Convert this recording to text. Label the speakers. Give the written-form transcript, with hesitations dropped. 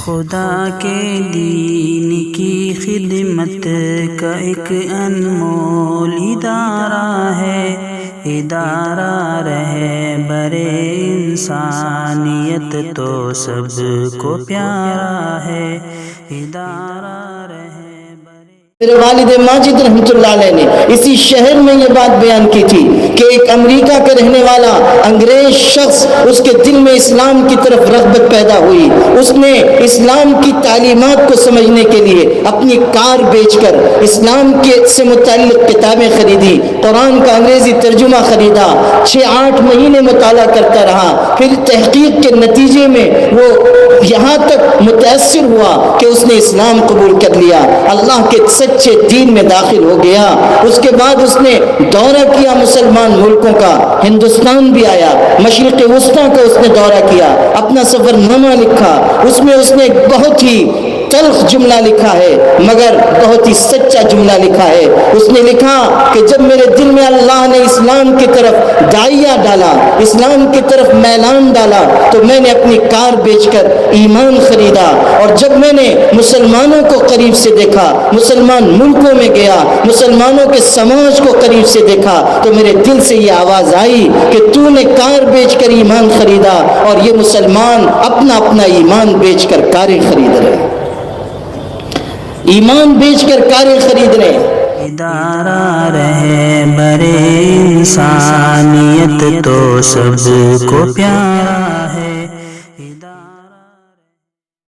Speaker 1: خدا کے دین کی خدمت کا ایک انمول ادارہ ہے، ادارہ رہبر انسانیت تو سب کو پیارا ہے، ادارہ
Speaker 2: میرے والد ماجد رحمۃ اللہ علیہ نے اسی شہر میں یہ بات بیان کی تھی کہ ایک امریکہ کا رہنے والا انگریز شخص، اس کے دل میں اسلام کی طرف رغبت پیدا ہوئی، اس نے اسلام کی تعلیمات کو سمجھنے کے لیے اپنی کار بیچ کر اسلام سے متعلق کتابیں خریدی، قرآن کا انگریزی ترجمہ خریدا، 6-8 مہینے مطالعہ کرتا رہا، پھر تحقیق کے نتیجے میں وہ یہاں تک متاثر ہوا کہ اس نے اسلام قبول کر لیا، اللہ کے سچے دین میں داخل ہو گیا۔ اس کے بعد اس نے دورہ کیا مسلمان ملکوں کا، ہندوستان بھی آیا، مشرق وسطیٰ کا اس نے دورہ کیا، اپنا سفر نامہ لکھا، اس میں اس نے بہت ہی تلخ جملہ لکھا ہے مگر بہت ہی سچا جملہ لکھا ہے۔ اس نے لکھا کہ جب میرے دل میں اللہ نے اسلام کی طرف داعیہ ڈالا، اسلام کی طرف میلان ڈالا، تو میں نے اپنی کار بیچ کر ایمان خریدا، اور جب میں نے مسلمانوں کو قریب سے دیکھا، مسلمان ملکوں میں گیا، مسلمانوں کے سماج کو قریب سے دیکھا، تو میرے دل سے یہ آواز آئی کہ تو نے کار بیچ کر ایمان خریدا اور یہ مسلمان اپنا اپنا ایمان بیچ کر کاریں خرید رہے ہیں، ایمان بیچ کر کاریں خرید رہے ہیں۔
Speaker 1: ادارہ رہبر انسانیت تو سب کو پیارا